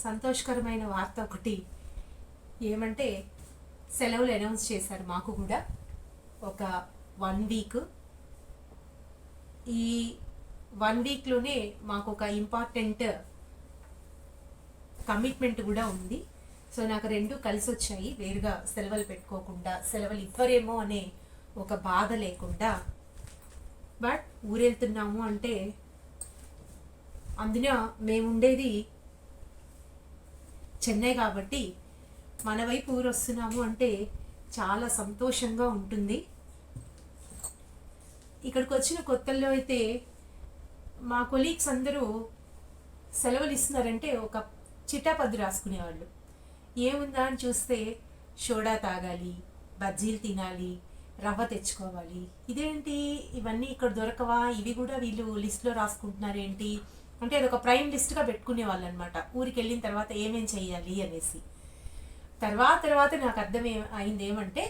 సంతోషకరమైన వార్త ఒకటి ఏమంటే సెలవులు అనౌన్స్ చేశారు మాకు కూడా ఒక 1 వీక్. ఈ 1 వీక్లోనే మాకు ఒక ఇంపార్టెంట్ కమిట్మెంట్ కూడా ఉంది. సో నాకు రెండు కలిసి వచ్చాయి. వేరుగా సెలవులు పెట్టుకోకుండా, సెలవులు ఇవ్వరేమో అనే ఒక బాధ లేకుండా. బట్ ఊరెళ్తున్నాము అంటే అందున మేముండేది చెన్నై కాబట్టి మన వైపు ఊరు వస్తున్నాము అంటే చాలా సంతోషంగా ఉంటుంది. ఇక్కడికి వచ్చిన కొత్తల్లో అయితే మా కొలీగ్స్ అందరూ సెలవులు ఇస్తున్నారంటే ఒక చిటాపద్దు రాసుకునేవాళ్ళు. ఏముందా అని చూస్తే సోడా తాగాలి, బజ్జీలు తినాలి, రవ్వ తెచ్చుకోవాలి. ఇదేంటి ఇవన్నీ ఇక్కడ దొరకవా, ఇవి కూడా వీళ్ళు లిస్ట్లో రాసుకుంటున్నారేంటి అంటే అదొక ప్రైమ్ లిస్ట్గా పెట్టుకునే వాళ్ళు అనమాట. ఊరికి వెళ్ళిన తర్వాత ఏమేం చెయ్యాలి అనేసి. తర్వాత నాకు అయింది ఏమంటే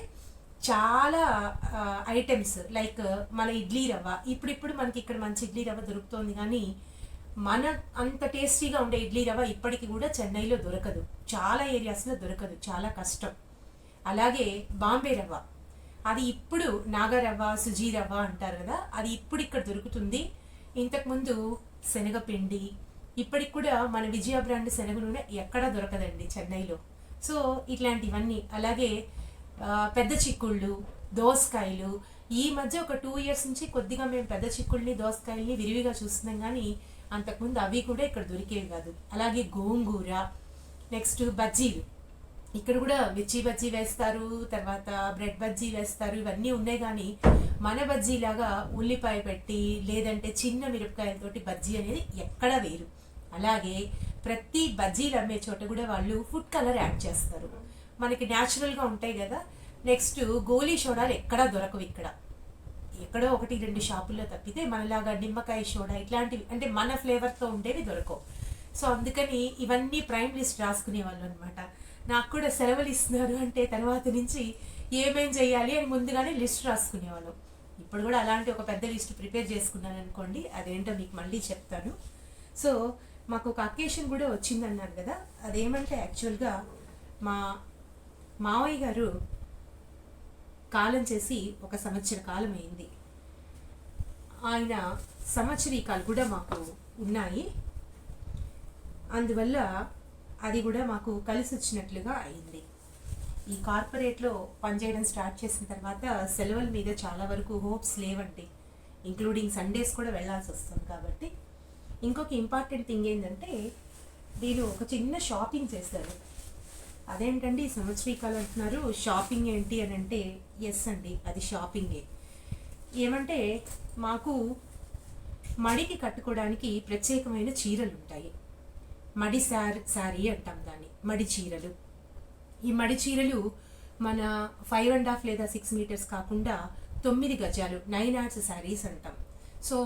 చాలా ఐటమ్స్ లైక్ మన ఇడ్లీ రవ్వ, ఇప్పుడు మనకి ఇక్కడ మంచి ఇడ్లీ రవ్వ దొరుకుతోంది, కానీ మన అంత టేస్టీగా ఉండే ఇడ్లీ రవ్వ ఇప్పటికి కూడా చెన్నైలో దొరకదు, చాలా ఏరియాస్లో దొరకదు, చాలా కష్టం. అలాగే బాంబే రవ్వ, అది ఇప్పుడు నాగా రవ్వ, సుజీ రవ్వ అంటారు కదా, అది ఇప్పుడు ఇక్కడ దొరుకుతుంది. ఇంతకుముందు శనగపిండి, ఇప్పటికి కూడా మన విజయ బ్రాండ్ శనగ నూనె ఎక్కడా దొరకదండి చెన్నైలో. సో ఇట్లాంటివన్నీ, అలాగే పెద్ద చిక్కుళ్ళు, దోసకాయలు. ఈ మధ్య ఒక 2 years నుంచి కొద్దిగా మేము పెద్ద చిక్కుళ్ళని, దోసకాయల్ని విరివిగా చూస్తున్నాం, కానీ అంతకుముందు అవి కూడా ఇక్కడ దొరికేవి కాదు. అలాగే గోంగూర, నెక్స్ట్ బజ్జీలు, ఇక్కడ కూడా మిర్చి బజ్జీ వేస్తారు, తర్వాత బ్రెడ్ బజ్జీ వేస్తారు, ఇవన్నీ ఉన్నాయి. కానీ మన బజ్జీ లాగా ఉల్లిపాయ పెట్టి లేదంటే చిన్న మిరపకాయలతోటి బజ్జీ అనేది ఎక్కడా వేరు. అలాగే ప్రతి బజ్జీలు అమ్మే చోట కూడా వాళ్ళు ఫుడ్ కలర్ యాడ్ చేస్తారు. మనకి న్యాచురల్గా ఉంటాయి కదా. నెక్స్ట్ గోలీ సోడాలు ఎక్కడా దొరకవు ఇక్కడ, ఎక్కడో 1-2 షాపుల్లో తప్పితే మనలాగా నిమ్మకాయ సోడా ఇట్లాంటివి అంటే మన ఫ్లేవర్తో ఉండేవి దొరకవు. సో అందుకని ఇవన్నీ ప్రైమ్ లిస్ట్ రాసుకునే వాళ్ళు అనమాట. నాకు కూడా సెలవులు ఇస్తున్నారు అంటే తర్వాత నుంచి ఏమేం చేయాలి అని ముందుగానే లిస్ట్ రాసుకునేవాళ్ళం. ఇప్పుడు కూడా అలాంటి ఒక పెద్ద లిస్ట్ ప్రిపేర్ చేసుకున్నాను అనుకోండి, అదేంటో మీకు మళ్ళీ చెప్తాను. సో మాకు ఒక అకేషన్ కూడా వచ్చిందన్నారు కదా, అదేమంటే యాక్చువల్గా మా మావయ్య గారు కాలం చేసి 1 సంవత్సర కాలం అయింది. ఆయన సంవత్సరీకాలు కూడా మాకు ఉన్నాయి. అందువల్ల అది కూడా మాకు కలిసి వచ్చినట్లుగా అయింది. ఈ కార్పొరేట్లో పనిచేయడం స్టార్ట్ చేసిన తర్వాత సెలవుల మీద చాలా వరకు హోప్స్ లేవండి, ఇంక్లూడింగ్ సండేస్ కూడా వెళ్ళాల్సి వస్తుంది. కాబట్టి ఇంకొక ఇంపార్టెంట్ థింగ్ ఏంటంటే నేను ఒక చిన్న షాపింగ్ చేశాను. అదేంటండి సంవత్సరీకాలు అంటున్నారు, షాపింగ్ ఏంటి అని అంటే ఎస్ అండి, అది షాపింగే. ఏమంటే మాకు మడికి కట్టుకోవడానికి ప్రత్యేకమైన చీరలు ఉంటాయి. మడి శారీ అంటాం దాన్ని, మడి చీరలు. ఈ మడి చీరలు మన 5.5 లేదా 6 meters కాకుండా 9 గజాలు 9 yards శారీస్ అంటాం. సో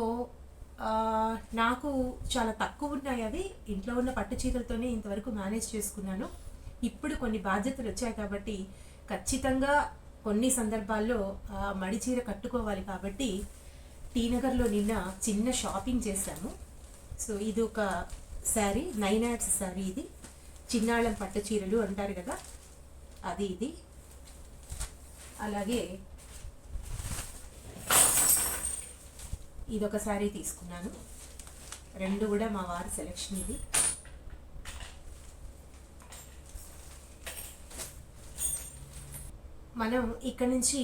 నాకు చాలా తక్కువ ఉన్నాయి అవి. ఇంట్లో ఉన్న పట్టు చీరలతోనే ఇంతవరకు మేనేజ్ చేసుకున్నాను. ఇప్పుడు కొన్ని బాధ్యతలు వచ్చాయి కాబట్టి ఖచ్చితంగా కొన్ని సందర్భాల్లో మడి చీర కట్టుకోవాలి. కాబట్టి టీ నగర్లో నిన్న చిన్న షాపింగ్ చేశాము. సో ఇది ఒక శారీ, 9 yards శారీ. ఇది చిన్నాళ్ళం పట్టు చీరలు అంటారు కదా, అది ఇది. అలాగే ఇదొక శారీ తీసుకున్నాను, రెండు కూడా మా వారి సెలెక్షన్. ఇది మనం ఇక్కడ నుంచి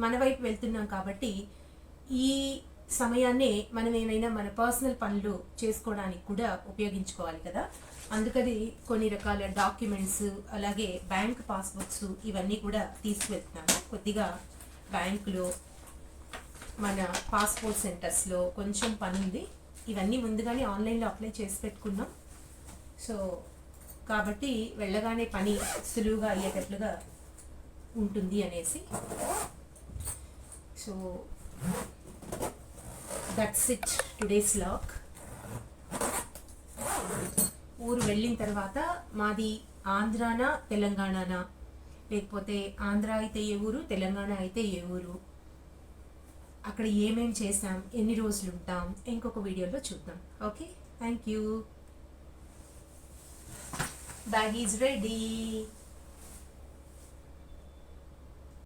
మన వైపు వెళ్తున్నాం కాబట్టి ఈ సమయాన్నే మనం ఏమైనా మన పర్సనల్ పనులు చేసుకోవడానికి కూడా ఉపయోగించుకోవాలి కదా. అందుకని కొన్ని రకాల డాక్యుమెంట్స్, అలాగే బ్యాంక్ పాస్బుక్స్ ఇవన్నీ కూడా తీసుకువెళ్తున్నాము. కొద్దిగా బ్యాంకులో, మన పాస్పోర్ట్ సెంటర్స్లో కొంచెం పని ఉంది. ఇవన్నీ ముందుగానే ఆన్లైన్లో అప్లై చేసి పెట్టుకున్నాం. సో కాబట్టి వెళ్ళగానే పని సులువుగా అయ్యేటట్లుగా ఉంటుంది అనేసి. So that's it today's log. ఊరు వెళ్ళిన తర్వాత మాది ఆంధ్రానా తెలంగాణనా, లేకపోతే ఆంధ్ర అయితే ఏ ఊరు, తెలంగాణ అయితే ఏ ఊరు, అక్కడ ఏమేం చేసాం, ఎన్ని రోజులు ఉంటాం, ఇంకొక వీడియోలో చూద్దాం. Okay, thank you. Bag is ready.